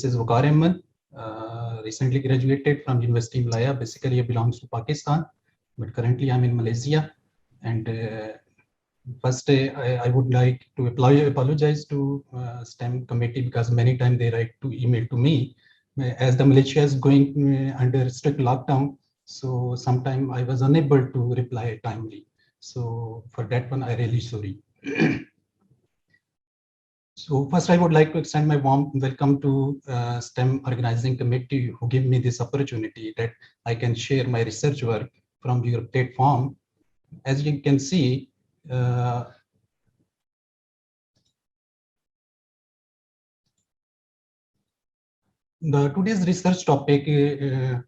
this is Waqar Ahmed, recently graduated from University Malaya. Basically, I belongs to Pakistan, but currently I'm in Malaysia. And first, I would like to apologize to STEM committee because many times they write to email to me. As the Malaysia is going under strict lockdown, so sometime I was unable to reply timely. So for that one, I really sorry. So first, I would like to extend my warm welcome to STEM Organizing Committee who give me this opportunity that I can share my research work from your platform. As you can see, today's research topic,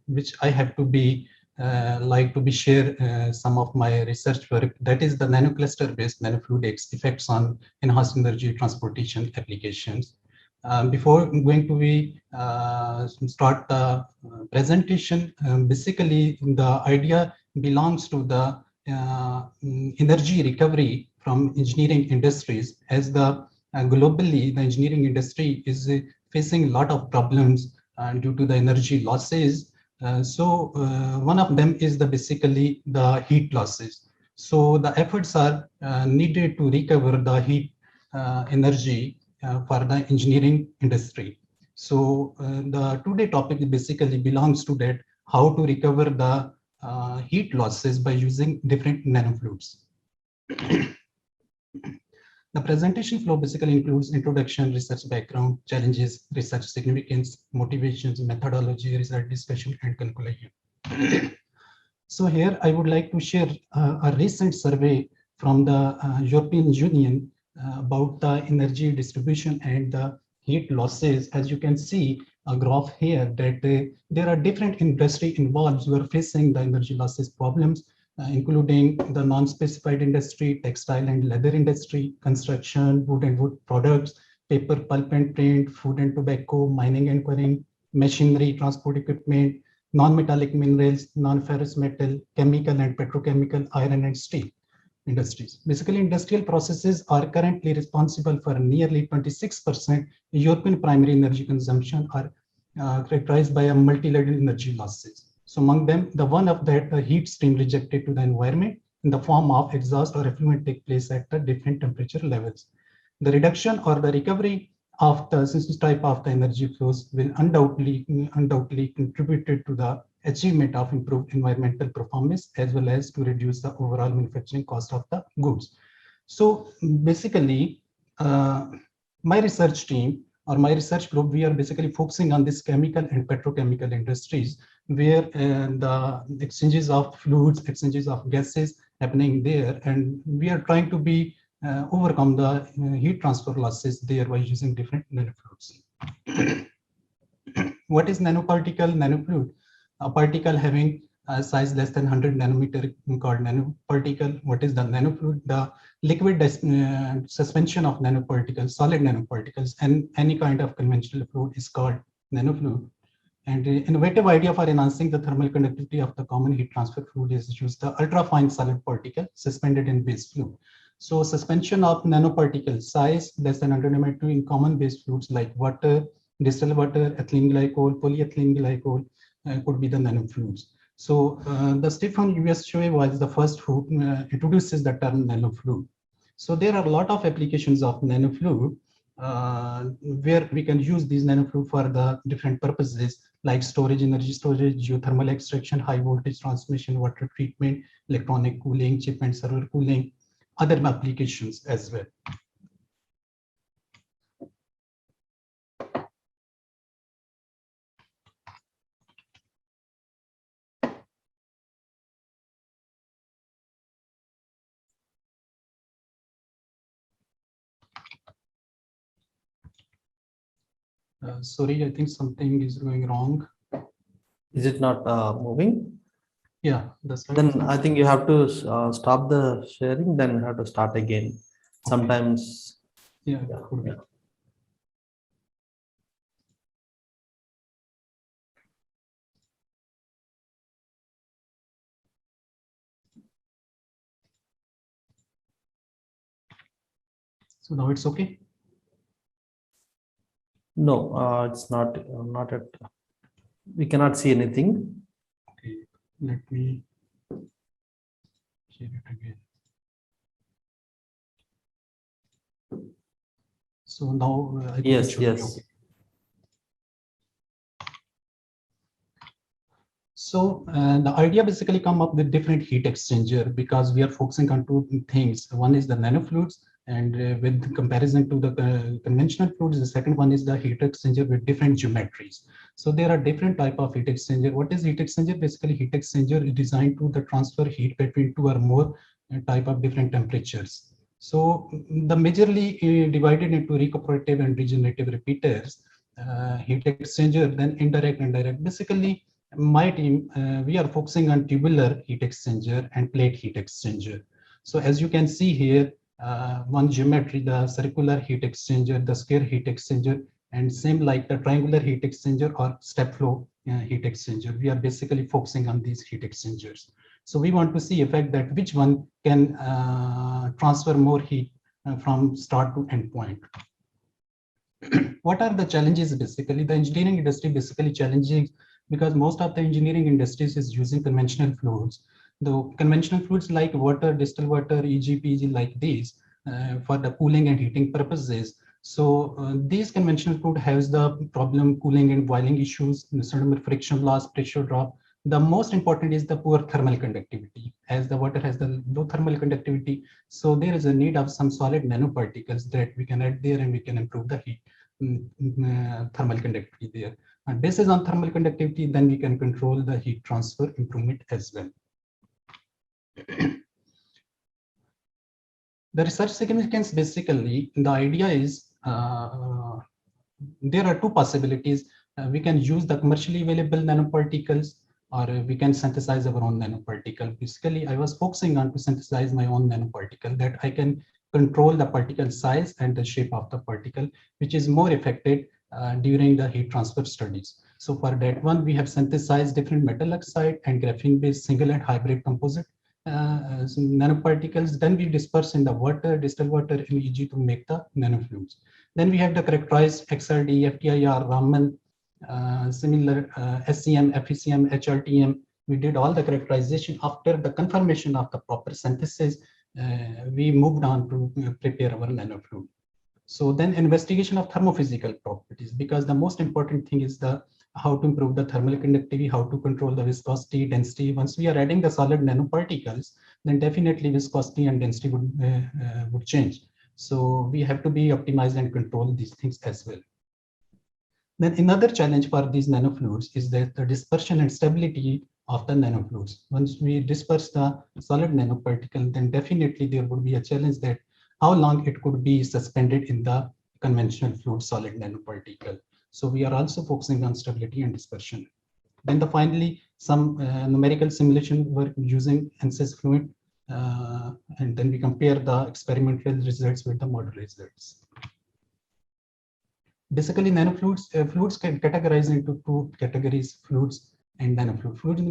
which I have to be like to be share some of my research work, that is the nanocluster based nanofluidics effects on enhanced energy transportation applications. Before going to be start the presentation, basically the idea belongs to the energy recovery from engineering industries, as the globally the engineering industry is facing a lot of problems due to the energy losses. One of them is the basically the heat losses. So the efforts are needed to recover the heat energy for the engineering industry. So the today topic basically belongs to that, how to recover the heat losses by using different nanofluids. The presentation flow basically includes introduction, research background, challenges, research significance, motivations, methodology, result discussion, and conclusion. So here I would like to share a recent survey from the European Union about the energy distribution and the heat losses. As you can see a graph here that there are different industry involved who are facing the energy losses problems, including the non-specified industry, textile and leather industry, construction, wood and wood products, paper, pulp and print, food and tobacco, mining and quarrying, machinery, transport equipment, non-metallic minerals, non-ferrous metal, chemical and petrochemical, iron and steel industries. Basically, industrial processes are currently responsible for nearly 26% European primary energy consumption, are characterized by a multi-level energy losses. So among them, the one of that heat stream rejected to the environment in the form of exhaust or effluent take place at the different temperature levels. The reduction or the recovery of the this type of the energy flows will undoubtedly contributed to the achievement of improved environmental performance, as well as to reduce the overall manufacturing cost of the goods. So basically, my research team or my research group, we are basically focusing on this chemical and petrochemical industries, where the exchanges of fluids, exchanges of gases happening there, and we are trying to be overcome the heat transfer losses there by using different nanofluids. What is nanoparticle? Nanofluid, a particle having a size less than 100 nanometer called nanoparticle. What is the nanofluid? The liquid suspension of nanoparticles, solid nanoparticles, and any kind of conventional fluid is called nanofluid. And the innovative idea for enhancing the thermal conductivity of the common heat transfer fluid is to use the ultrafine solid particle suspended in base fluid. So suspension of nanoparticle size less than 100 nanometer in common base fluids like water, distilled water, ethylene glycol, polyethylene glycol could be the nanofluids. So the Stefan USA was the first who introduces the term nanofluid. So there are a lot of applications of nanofluid where we can use these nanofluid for the different purposes like storage, energy storage, geothermal extraction, high voltage transmission, water treatment, electronic cooling, chip and server cooling, other applications as well. Sorry, I think something is going wrong. Is it not moving? Yeah, that's right. Then I think you have to stop the sharing, then you have to start again. Okay. Sometimes. Yeah, could be. So now it's okay. No, it's not at. We cannot see anything. Okay, let me share it again. So now I think it Yes, should be yes. okay. So the idea basically come up with different heat exchanger because we are focusing on two things. One is the nanofluids, and with comparison to the conventional fluids, the second one is the heat exchanger with different geometries. So there are different type of heat exchanger. What is heat exchanger? Basically, heat exchanger is designed to the transfer heat between two or more type of different temperatures. So the majorly divided into recuperative and regenerative repeaters, heat exchanger, then indirect and direct. Basically, my team, we are focusing on tubular heat exchanger and plate heat exchanger. So as you can see here, one geometry, the circular heat exchanger, the square heat exchanger, and same like the triangular heat exchanger or step flow heat exchanger. We are basically focusing on these heat exchangers. So we want to see effect that which one can transfer more heat from start to end point. What are the challenges? Basically, the engineering industry basically challenging because most of the engineering industries is using conventional fluids. The conventional fluids like water, distilled water, EG, like these for the cooling and heating purposes. So these conventional fluid has the problem cooling and boiling issues, certain friction loss, pressure drop. The most important is the poor thermal conductivity. As the water has the low thermal conductivity, so there is a need of some solid nanoparticles that we can add there and we can improve the heat thermal conductivity there. And based on thermal conductivity, then we can control the heat transfer improvement as well. The research significance, basically, the idea is there are two possibilities. We can use the commercially available nanoparticles, or we can synthesize our own nanoparticle. Basically, I was focusing on to synthesize my own nanoparticle that I can control the particle size and the shape of the particle, which is more effective during the heat transfer studies. So for that one, we have synthesized different metal oxide and graphene-based single and hybrid composite nanoparticles. Then we disperse in the water, distilled water, MEG to make the nanofluids. Then we have the characterized XRD, FTIR, Raman, similar SCM, FECM, HRTM. We did all the characterization. After the confirmation of the proper synthesis, we moved on to prepare our nanofluid. So then investigation of thermophysical properties, because the most important thing is the how to improve the thermal conductivity, how to control the viscosity, density. Once we are adding the solid nanoparticles, then definitely viscosity and density would change. So we have to be optimized and control these things as well. Then another challenge for these nanofluids is that the dispersion and stability of the nanofluids. Once we disperse the solid nanoparticle, then definitely there would be a challenge that how long it could be suspended in the conventional fluid solid nanoparticle. So we are also focusing on stability and dispersion. Then finally, some numerical simulation work using ANSYS Fluent, and then we compare the experimental results with the model results. Basically, nanofluids, fluids can categorize into two categories: fluids and nanofluids. Fluids,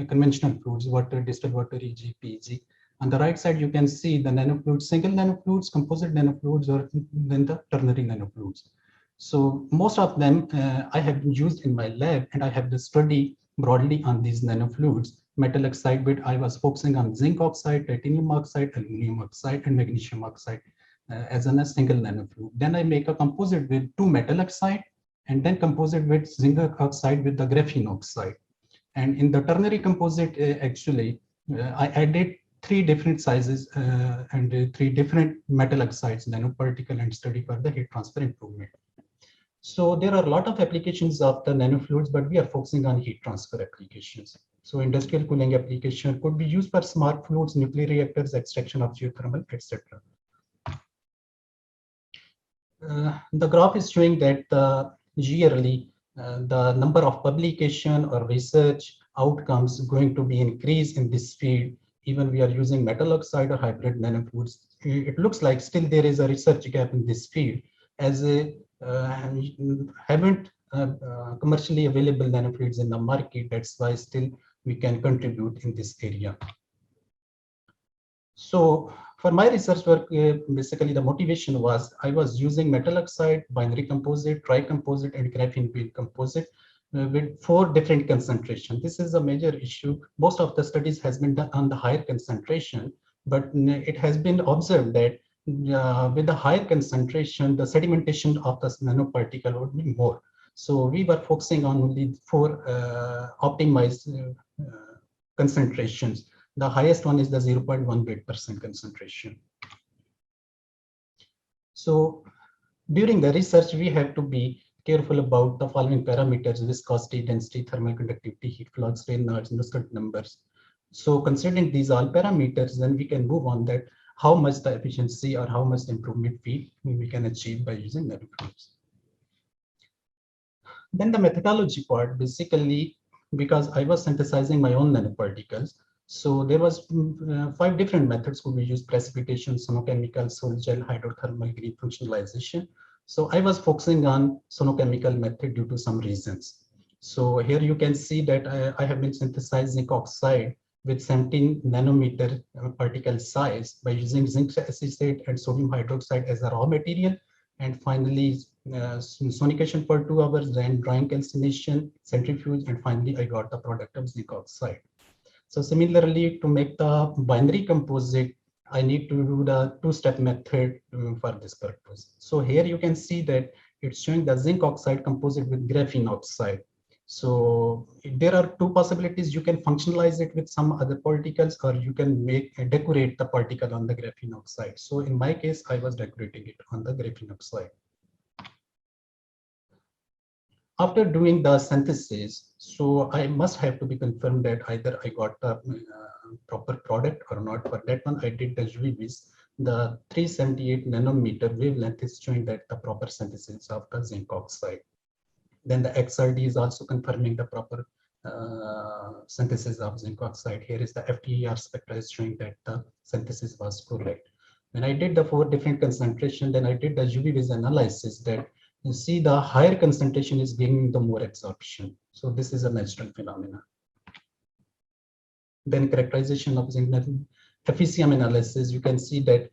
conventional fluids, water, distilled water, EG, PEG. On the right side, you can see the nanofluids, single nanofluids, composite nanofluids, or then the ternary nanofluids. So most of them I have used in my lab, and I have the study broadly on these nanofluids. Metal oxide bit, I was focusing on zinc oxide, titanium oxide, aluminum oxide, and magnesium oxide as a single nanofluid. Then I make a composite with two metal oxide, and then composite with zinc oxide with the graphene oxide. And in the ternary composite, actually, I added three different sizes and three different metal oxides, nanoparticle, and study for the heat transfer improvement. So there are a lot of applications of the nanofluids, but we are focusing on heat transfer applications. So industrial cooling application could be used for smart fluids, nuclear reactors, extraction of geothermal, etc. The graph is showing that yearly the number of publication or research outcomes going to be increased in this field. Even we are using metal oxide or hybrid nanofluids, it looks like still there is a research gap in this field, as a haven't commercially available nanofluids in the market. That's why still we can contribute in this area. So For my research work, basically the motivation was I was using metal oxide, binary composite, tricomposite, and graphene bead composite with 4 different concentration. This is a major issue. Most of the studies has been done on the higher concentration, but it has been observed that with the higher concentration, the sedimentation of the nanoparticle would be more. So we were focusing on only 4 optimized concentrations. The highest one is the 0.18% concentration. So during the research, we have to be careful about the following parameters: viscosity, density, thermal conductivity, heat flux, Reynolds, Nusselt numbers. So considering these all parameters, then we can move on that how much the efficiency or how much improvement we can achieve by using nanofluids. Then the methodology part, basically, because I was synthesizing my own nanoparticles, so there was 5 different methods could be used: precipitation, sonochemical, sol gel, hydrothermal, green functionalization. So I was focusing on sonochemical method due to some reasons. So here you can see that I have been synthesizing zinc oxide with 17 nanometer particle size by using zinc acetate and sodium hydroxide as a raw material. And finally, sonication for 2 hours, then drying calcination, centrifuge, and finally I got the product of zinc oxide. So similarly, to make the binary composite, I need to do the 2-step method for this purpose. So here you can see that it's showing the zinc oxide composite with graphene oxide. So there are 2 possibilities. You can functionalize it with some other particles, or you can decorate the particle on the graphene oxide. So in my case, I was decorating it on the graphene oxide. After doing the synthesis, so I must have to be confirmed that either I got the proper product or not. For that one, I did the UV-Vis. The 378 nanometer wavelength is showing that the proper synthesis of the zinc oxide. Then the XRD is also confirming the proper synthesis of zinc oxide. Here is the FTER spectra is showing that the synthesis was correct. When I did the 4 different concentration, then I did the UV-Vis analysis that you see the higher concentration is giving the more absorption. So this is a natural phenomenon. Then characterization of zinc FECM analysis, you can see that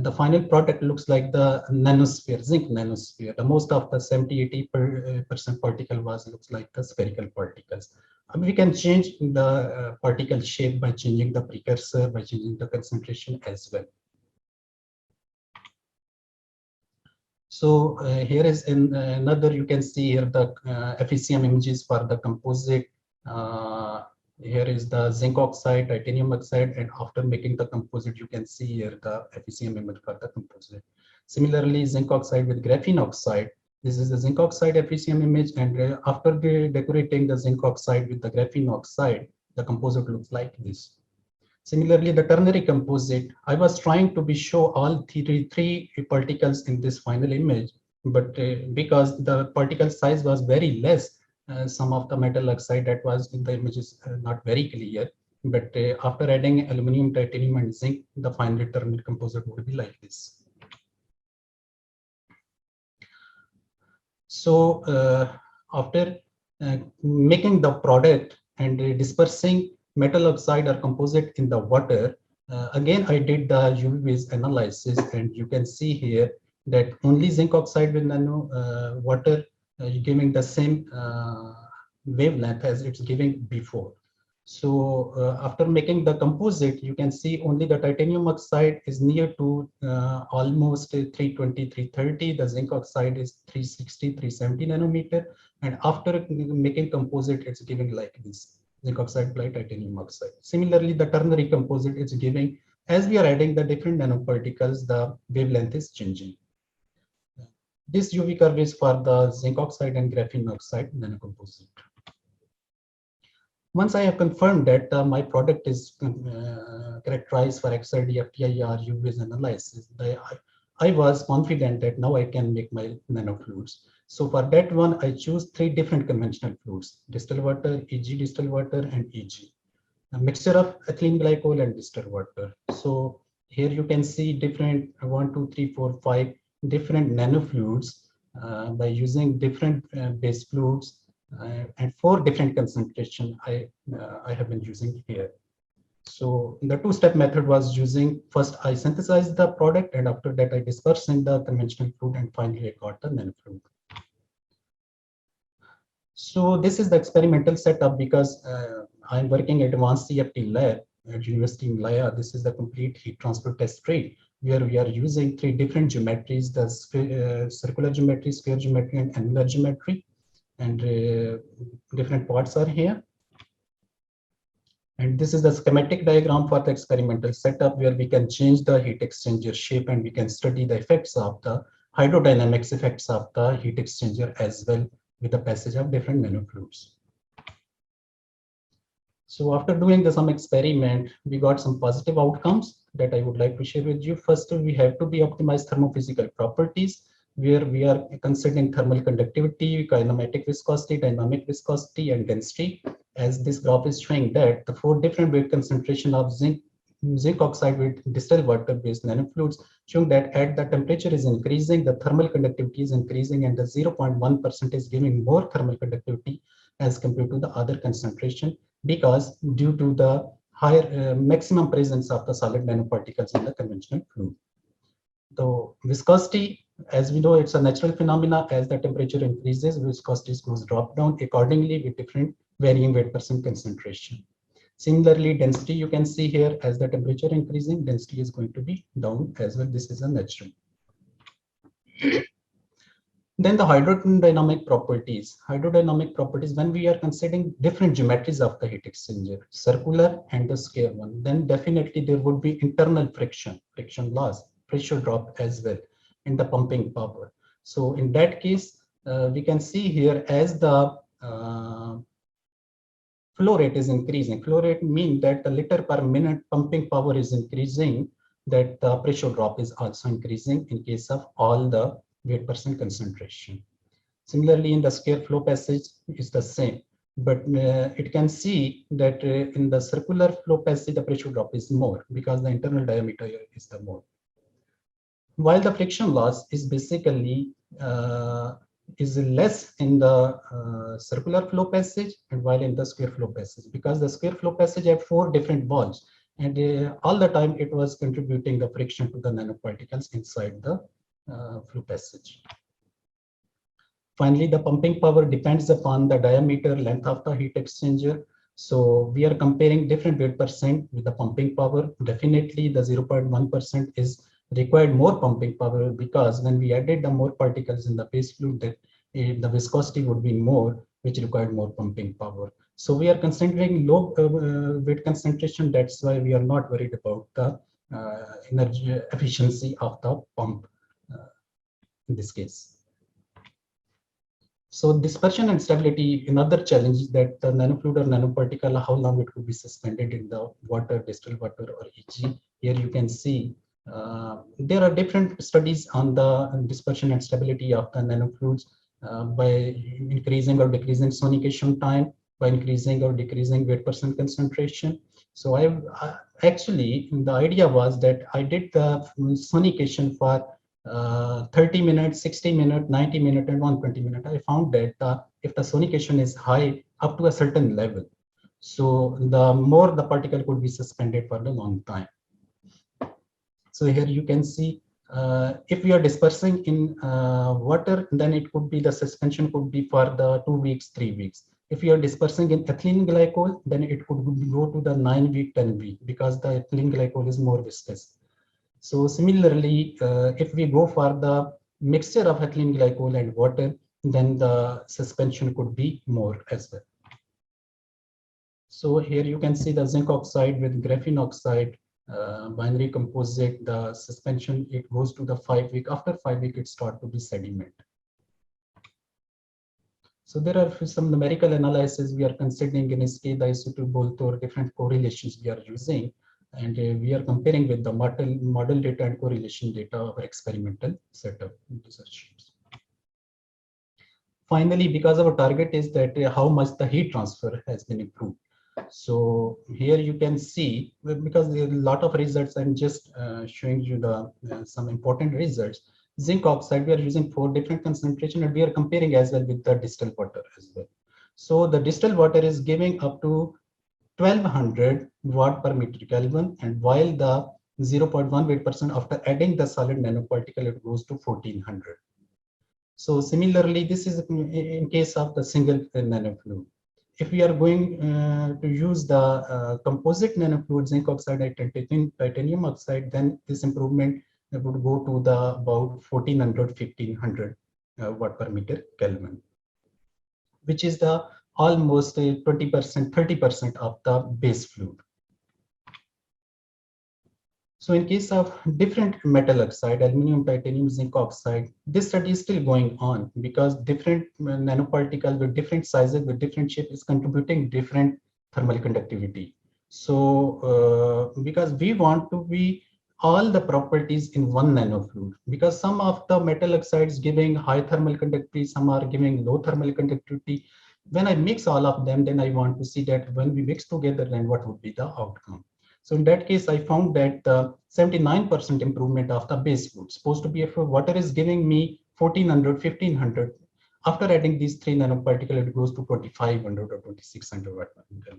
the final product looks like the nanosphere, zinc nanosphere. The most of the 70–80% particle was looks like the spherical particles. We can change the particle shape by changing the precursor, by changing the concentration as well. So here is another, you can see here the FECM images for the composite. Here is the zinc oxide, titanium oxide, and after making the composite, you can see here the FECM image for the composite. Similarly, zinc oxide with graphene oxide. This is the zinc oxide FECM image, and after decorating the zinc oxide with the graphene oxide, the composite looks like this. Similarly, the ternary composite, I was trying to show all three particles in this final image, but because the particle size was very less, some of the metal oxide that was in the image is not very clear. But after adding aluminum, titanium, and zinc, the final ternary composite would be like this. So after making the product and dispersing metal oxide or composite in the water, again I did the UV-Vis analysis, and you can see here that only zinc oxide with nano water giving the same wavelength as it's giving before. So after making the composite, you can see only the titanium oxide is near to almost 320, 330. The zinc oxide is 360, 370 nanometer. And after making composite, it's giving like this: zinc oxide by titanium oxide. Similarly, the ternary composite is giving, as we are adding the different nanoparticles, the wavelength is changing. This UV curve is for the zinc oxide and graphene oxide nanocomposite. Once I have confirmed that my product is characterized for XRD, FTIR, UV-Vis analysis, I was confident that now I can make my nanofluids. So for that one, I choose 3 different conventional fluids: distilled water, EG distilled water, and EG. A mixture of ethylene glycol and distilled water. So here you can see different 1, 2, 3, 4, 5 different nanofluids by using different base fluids and 4 different concentration I have been using here. So the two-step method was using, first I synthesized the product, and after that I dispersed in the conventional fluid, and finally I got the nanofluid. So this is the experimental setup, because I'm working at Advanced CFT lab at University in Malaya. This is the complete heat transfer test tray, where we are using three different geometries: the circular geometry, sphere geometry, and angular geometry. And different parts are here. And this is the schematic diagram for the experimental setup, where we can change the heat exchanger shape, and we can study the effects of the hydrodynamics effects of the heat exchanger as well, with the passage of different nanofluids. So after doing some experiment, we got some positive outcomes that I would like to share with you. First, we have to be optimized thermophysical properties, where we are considering thermal conductivity, kinematic viscosity, dynamic viscosity, and density. As this graph is showing that the four different weight concentration of zinc oxide with distilled water-based nanofluids, showing that at the temperature is increasing, the thermal conductivity is increasing, and the 0.1% is giving more thermal conductivity as compared to the other concentration, because due to the higher maximum presence of the solid nanoparticles in the conventional fluid. The viscosity, as we know, it's a natural phenomena. As the temperature increases, viscosity goes drop down accordingly with different varying weight percent concentration. Similarly, density, you can see here, as the temperature increasing, density is going to be down as well. This is a natural. Then the hydrodynamic properties. Hydrodynamic properties, when we are considering different geometries of the heat exchanger, circular and the square one, then definitely there would be internal friction loss, pressure drop as well in the pumping power. So in that case, we can see here, as the flow rate is increasing. Flow rate means that the liter per minute pumping power is increasing, that the pressure drop is also increasing in case of all the weight percent concentration. Similarly, in the square flow passage is the same, but it can see that in the circular flow passage, the pressure drop is more because the internal diameter is the more. While the friction loss is basically is less in the circular flow passage, and while in the square flow passage, because the square flow passage have four different walls, and all the time it was contributing the friction to the nanoparticles inside the flow passage. Finally, the pumping power depends upon the diameter length of the heat exchanger. So we are comparing different weight percent with the pumping power. Definitely the 0.1% is required more pumping power, because when we added the more particles in the base fluid, that the viscosity would be more, which required more pumping power. So we are considering low weight concentration. That's why we are not worried about the energy efficiency of the pump in this case. So dispersion and stability, another challenge is that the nanofluid or nanoparticle, how long it could be suspended in the water, distilled water, or EG. Here you can see there are different studies on the dispersion and stability of the nanofluids by increasing or decreasing sonication time, by increasing or decreasing weight percent concentration. So actually, the idea was that I did the sonication for 30 minutes, 60 minutes, 90 minutes, and 120 minutes. I found that if the sonication is high up to a certain level, so the more the particle could be suspended for a long time. So here you can see if we are dispersing in water, then it could be the suspension could be for the 2 weeks, 3 weeks. If you are dispersing in ethylene glycol, then it could go to the 9 week, 10 week, because the ethylene glycol is more viscous. So similarly, if we go for the mixture of ethylene glycol and water, then the suspension could be more as well. So here you can see the zinc oxide with graphene oxide binary composite. The suspension, it goes to the 5 week. After 5 week, it starts to be sediment. So there are some numerical analysis we are considering in SK, the isotopy, or different correlations we are using. And we are comparing with the model data and correlation data of our experimental setup research. Finally, because our target is that how much the heat transfer has been improved. So here you can see, because there are a lot of results, I'm just showing you the some important results. Zinc oxide, we are using 4 different concentration, and we are comparing as well with the distilled water as well. So the distilled water is giving up to 1200 watt per meter Kelvin, and while the 0.1 weight percent after adding the solid nanoparticle, it goes to 1400. So similarly, this is in case of the single nanofluid. If we are going to use the composite nanofluid, zinc oxide and titanium oxide, then this improvement would go to the about 1400, 1500 watt per meter Kelvin, which is the almost 20%, 30% of the base fluid. So in case of different metal oxide, aluminum, titanium, zinc oxide, this study is still going on because different nanoparticles with different sizes, with different shape is contributing different thermal conductivity. So because we want to be all the properties in one nanofluid, because some of the metal oxides giving high thermal conductivity, some are giving low thermal conductivity. When I mix all of them, then I want to see that when we mix together, then what would be the outcome. So in that case, I found that 79% improvement of the base fluid, supposed to be if water is giving me 1400, 1500. After adding these three nanoparticles, it goes to 2500 or 2600 watt per meter.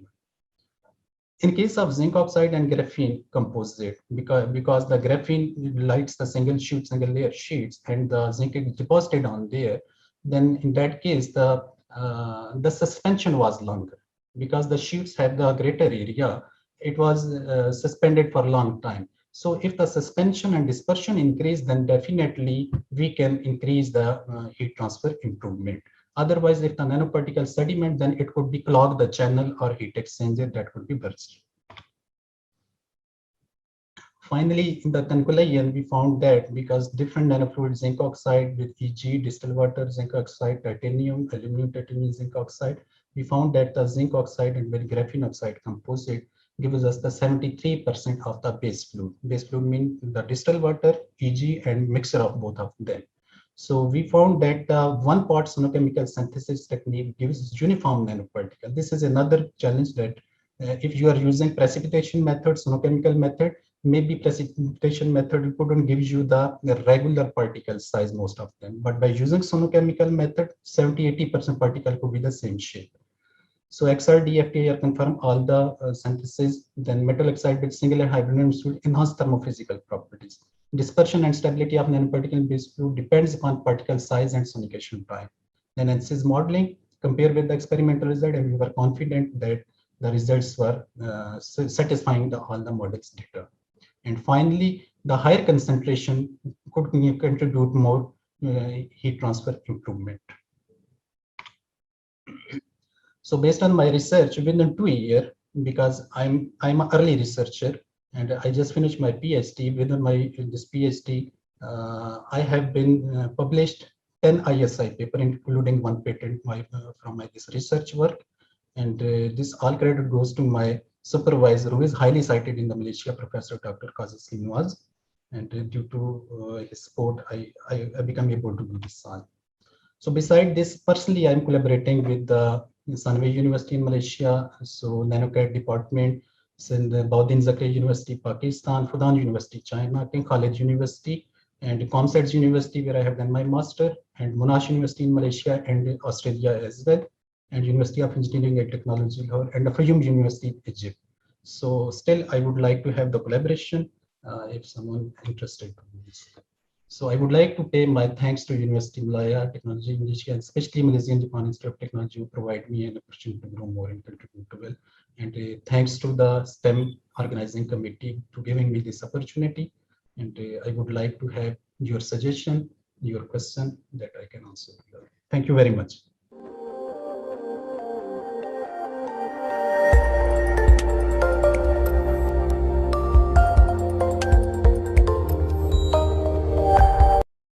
In case of zinc oxide and graphene composite, because the graphene lights the single sheet, single layer sheets, and the zinc is deposited on there, then in that case, the suspension was longer because the sheets have the greater area. It was suspended for a long time. So if the suspension and dispersion increase, then definitely we can increase the heat transfer improvement. Otherwise, if the nanoparticle sediment, then it could be clog the channel or heat exchanger that could be burst. Finally, in the conclusion, we found that because different nanofluid zinc oxide with EG, distilled water, zinc oxide, titanium, aluminum, titanium, zinc oxide, we found that the zinc oxide and with graphene oxide composite gives us the 73% of the base fluid. Base fluid means the distilled water, EG, and mixture of both of them. So we found that one part sonochemical synthesis technique gives uniform nanoparticle. This is another challenge that if you are using precipitation method, sonochemical method, maybe precipitation method couldn't give you the regular particle size, most of them. But by using sonochemical method, 70-80% particle could be the same shape. So XRD, FTIR confirm all the synthesis. Then metal oxide with singular hydrogen fluid enhance thermophysical properties. Dispersion and stability of nanoparticle based fluid depends upon particle size and sonication time. Then ANSYS modeling compare with the experimental result, and we were confident that the results were satisfying all the models data. And finally, the higher concentration could contribute more heat transfer improvement. So based on my research, within 2 years, because I'm an early researcher and I just finished my PhD. Within this PhD, I have been published 10 ISI paper, including one patent from this research work. And this all credit goes to my supervisor, who is highly cited in the Malaysia, Professor Dr. Qazi Srinivas. And due to his support, I become able to do this all. So beside this, personally, I'm collaborating with the Sunway University in Malaysia, so NanoCAD department, in the Bauddin Zakaria University, Pakistan, Fudan University, China, King Khalid University, and ComStats University, where I have done my master, and Monash University in Malaysia and Australia as well, and University of Engineering and Technology, Lahore, and the Fayoum University, Egypt. So still, I would like to have the collaboration if someone interested in this. So I would like to pay my thanks to University of Malaya, Technology Malaysia, and especially Malaysian Japan Institute of Technology, who provide me an opportunity to grow more and contribute to well. And thanks to the STEM organizing committee to giving me this opportunity. And I would like to have your suggestion, your question that I can answer. Thank you very much.